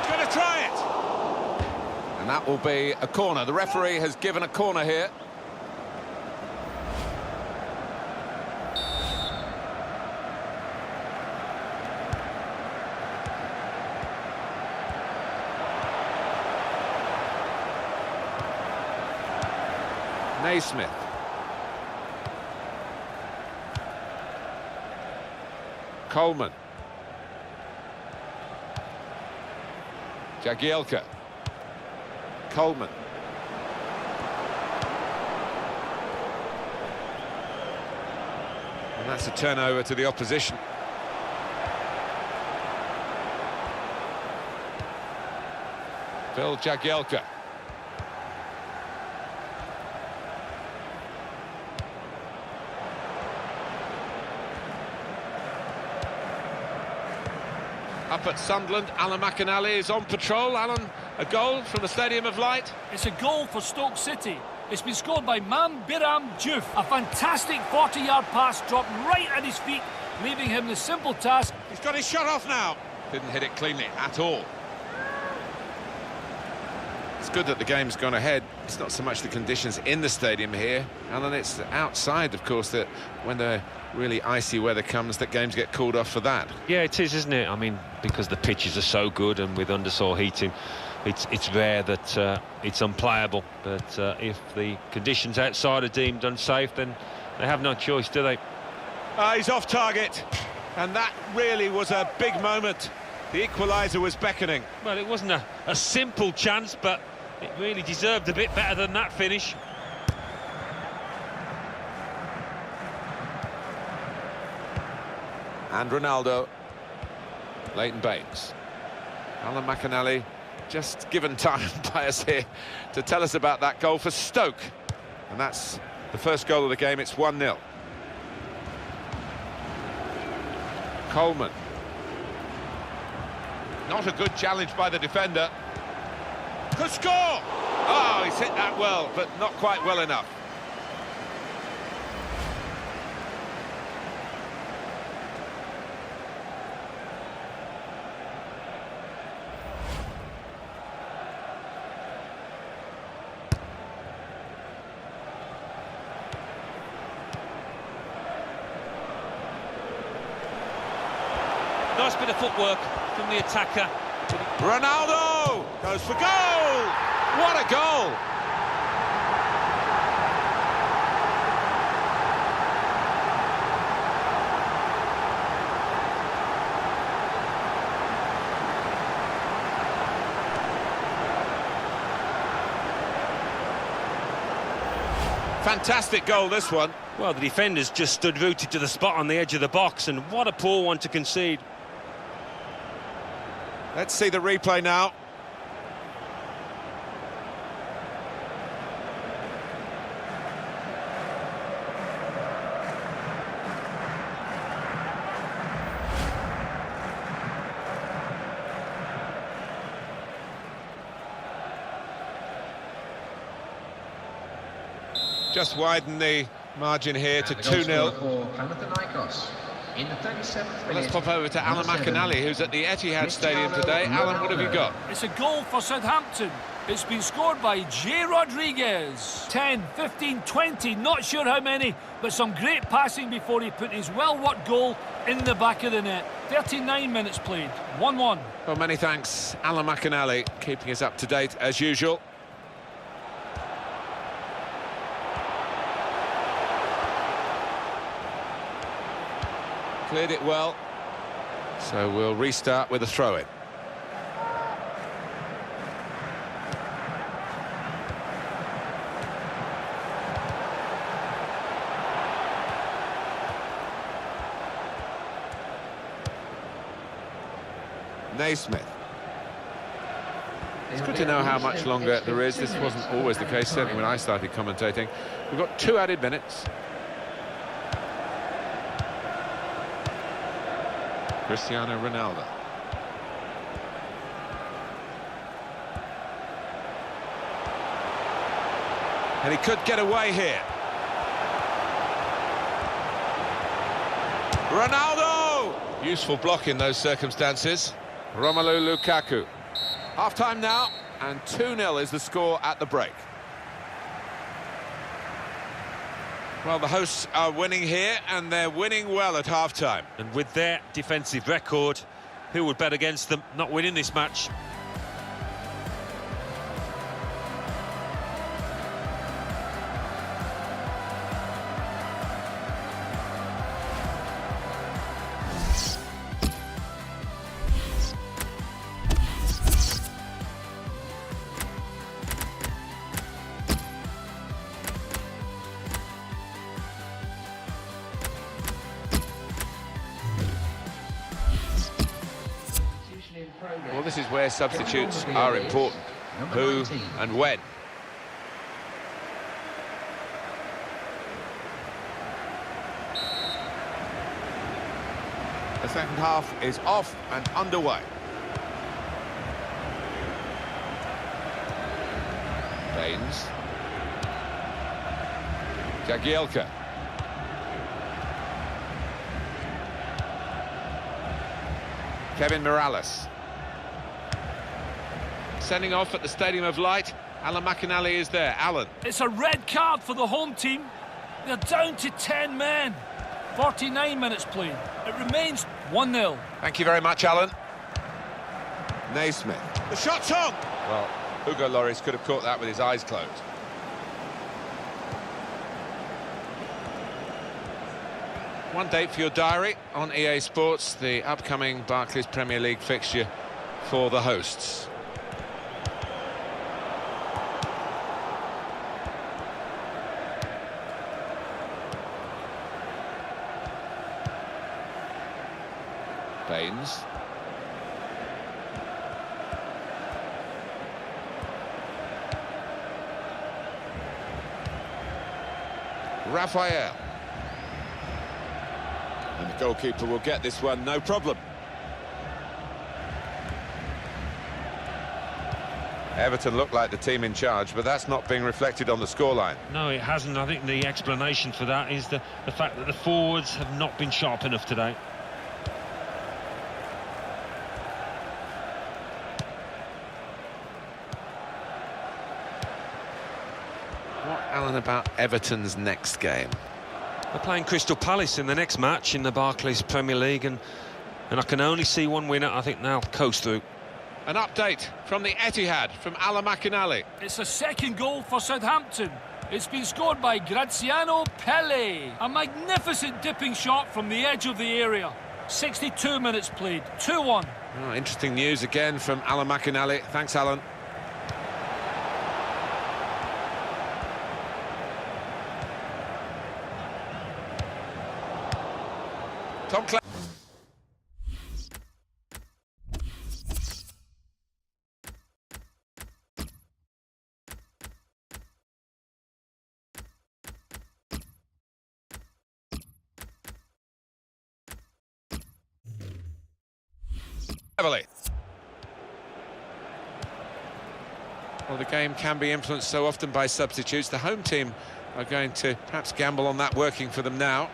going to try it. And that will be a corner. The referee has given a corner here. Naismith. Coleman. Jagielka. Coleman. And that's a turnover to the opposition. Phil Jagielka. Up at Sunderland, Alan McInally is on patrol. Alan, a goal from the Stadium of Light. It's a goal for Stoke City. It's been scored by Mam Biram Diouf. A fantastic 40-yard pass dropped right at his feet, leaving him the simple task. He's got his shot off now. Didn't hit it cleanly at all. It's good that the game's gone ahead. It's not so much the conditions in the stadium here, Alan, it's outside, of course, that when the really icy weather comes, that games get called off for that. Yeah, it is, isn't it? I mean, because the pitches are so good and with undersaw heating, it's rare that it's unplayable. But if the conditions outside are deemed unsafe, then they have no choice, do they? He's off target, and that really was a big moment. The equaliser was beckoning. Well, it wasn't a simple chance, but it really deserved a bit better than that finish. And Ronaldo. Leighton Baines. Alan McInally just given time by us here to tell us about that goal for Stoke. And that's the first goal of the game. It's 1-0. Coleman. Not a good challenge by the defender. Could score! Oh, he's hit that well, but not quite well enough. Nice bit of footwork from the attacker. Ronaldo goes for goal! What a goal! Fantastic goal, this one. Well, the defenders just stood rooted to the spot on the edge of the box, and what a poor one to concede. Let's see the replay now. Just widen the margin here to 2-0. In the 37th minute, Let's pop over to Alan McInally, who's at the Etihad Stadium today. Alan, what have you got? It's a goal for Southampton. It's been scored by J. Rodriguez. 10, 15, 20, not sure how many, but some great passing before he put his well-worked goal in the back of the net. 39 minutes played, 1-1. Well, many thanks, Alan McInally, keeping us up to date as usual. Cleared it well, so we'll restart with a throw-in. Naismith. It's good to know how much longer there is. This wasn't always the case, certainly when I started commentating. We've got 2 added minutes. Cristiano Ronaldo. And he could get away here. Ronaldo! Useful block in those circumstances. Romelu Lukaku. Half-time now, and 2-0 is the score at the break. Well, the hosts are winning here, and they're winning well at half-time. And with their defensive record, who would bet against them not winning this match? Well, this is where substitutes are important. Who and when. The second half is off and underway. Baines. Jagielka. Kevin Morales. Sending off at the Stadium of Light. Alan McInally is there. Alan. It's a red card for the home team. They're down to 10 men. 49 minutes played. It remains 1-0. Thank you very much, Alan. Naismith. The shot's on! Well, Hugo Lloris could have caught that with his eyes closed. One date for your diary on EA Sports, the upcoming Barclays Premier League fixture for the hosts. Baines. Raphael. And the goalkeeper will get this one, no problem. Everton look like the team in charge, but that's not being reflected on the scoreline. No, it hasn't. I think the explanation for that is the fact that the forwards have not been sharp enough today. What, Alan, about Everton's next game? They're playing Crystal Palace in the next match in the Barclays Premier League, and I can only see one winner. I think they'll coast through. An update from the Etihad, from Alan McInally. It's a second goal for Southampton. It's been scored by Graziano Pelle. A magnificent dipping shot from the edge of the area. 62 minutes played, 2-1. Oh, interesting news again from Alan McInally. Thanks, Alan. Tom Cleverley. Well, the game can be influenced so often by substitutes. The home team are going to perhaps gamble on that working for them now.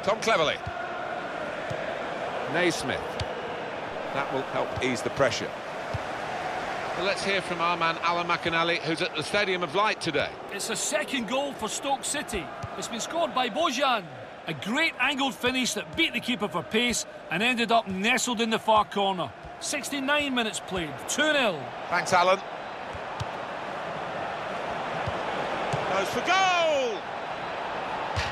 Tom Cleverley. Naismith. That will help ease the pressure. Well, let's hear from our man Alan McInally, who's at the Stadium of Light today. It's a second goal for Stoke City. It's been scored by Bojan. A great angled finish that beat the keeper for pace and ended up nestled in the far corner. 69 minutes played, 2-0. Thanks, Alan. Goes for goal!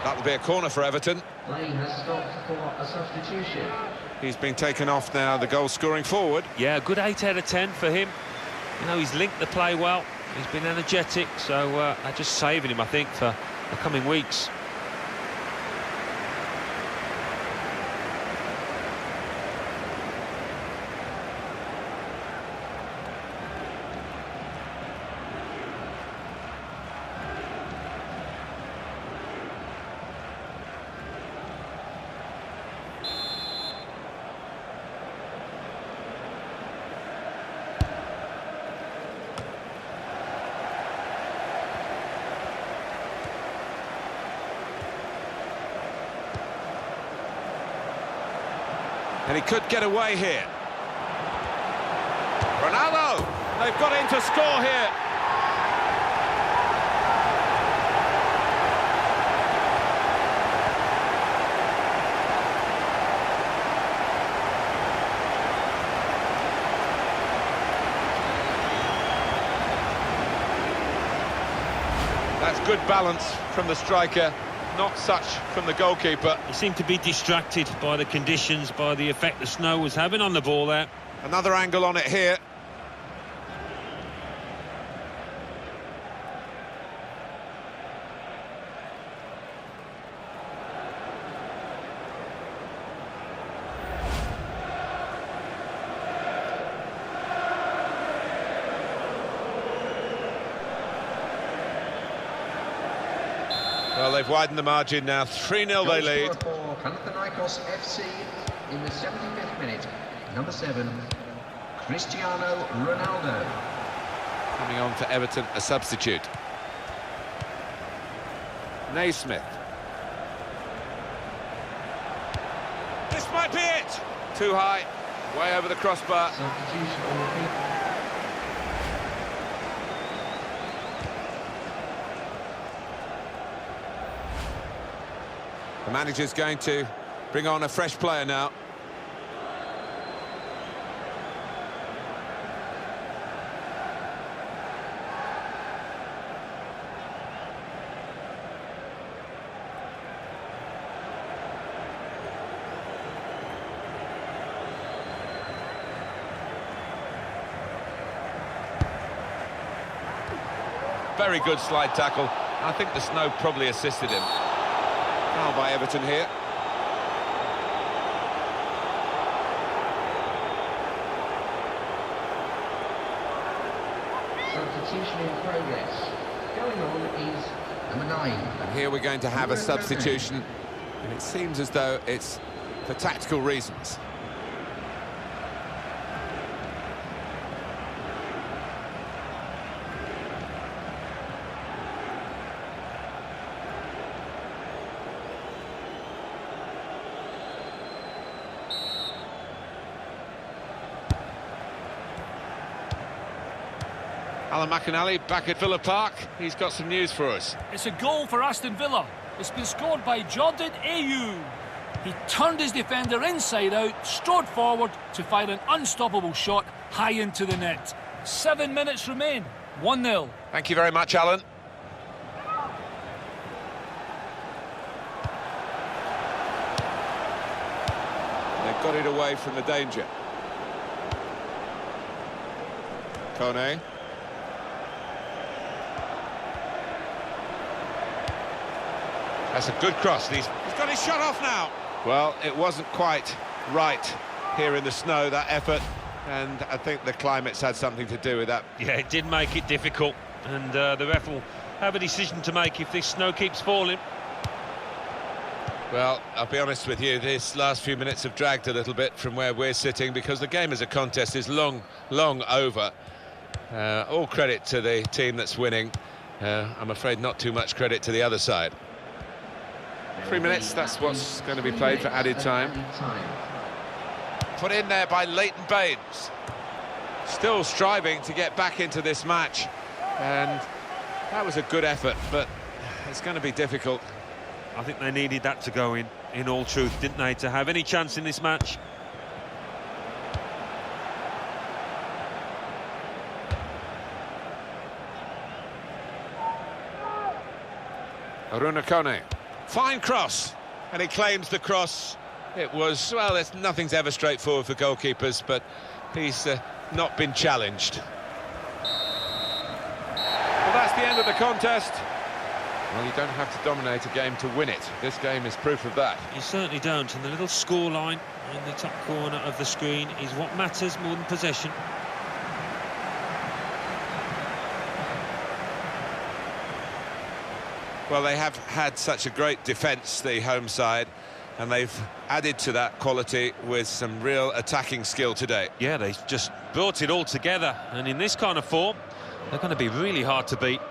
That'll be a corner for Everton. Play has stopped for a substitution. He's been taken off now, the goal scoring forward. Yeah, a good 8 out of 10 for him. You know, he's linked the play well. He's been energetic, so they're just saving him, I think, for the coming weeks. And he could get away here. Ronaldo! They've got in to score here. That's good balance from the striker, not such from the goalkeeper. He seemed to be distracted by the conditions, by the effect the snow was having on the ball there. Another angle on it here. Well, they've widened the margin now. 3-0 they lead. For Panathinaikos FC in the 75th minute. Number 7, Cristiano Ronaldo. Coming on for Everton, a substitute. Naismith. This might be it! Too high, way over the crossbar. Substitution on repeat. The manager's going to bring on a fresh player now. Very good slide tackle. I think the snow probably assisted him. Foul by Everton here. Substitution in progress. Going on is number 9. And here we're going to have a substitution, and it seems as though it's for tactical reasons. Alan McInally back at Villa Park. He's got some news for us. It's a goal for Aston Villa. It's been scored by Jordan Ayew. He turned his defender inside out, strode forward to fire an unstoppable shot high into the net. 7 minutes remain. 1-0. Thank you very much, Alan. They've got it away from the danger. Kone. That's a good cross. He's got his shot off now. Well, it wasn't quite right here in the snow, that effort, and I think the climate's had something to do with that. Yeah, it did make it difficult, and the ref will have a decision to make if this snow keeps falling. Well, I'll be honest with you, this last few minutes have dragged a little bit from where we're sitting because the game as a contest is long over. All credit to the team that's winning. I'm afraid not too much credit to the other side. 3 minutes, that's what's going to be played for added time. Put in there by Leighton Baines. Still striving to get back into this match. And that was a good effort, but it's going to be difficult. I think they needed that to go in all truth, didn't they, to have any chance in this match. Aruna Kone. Fine cross, and he claims the cross. It was, well, nothing's ever straightforward for goalkeepers, but he's not been challenged. Well, that's the end of the contest. Well, you don't have to dominate a game to win it. This game is proof of that. You certainly don't, and the little scoreline in the top corner of the screen is what matters more than possession. Well, they have had such a great defence, the home side, and they've added to that quality with some real attacking skill today. Yeah, they just brought it all together, and in this kind of form, they're going to be really hard to beat.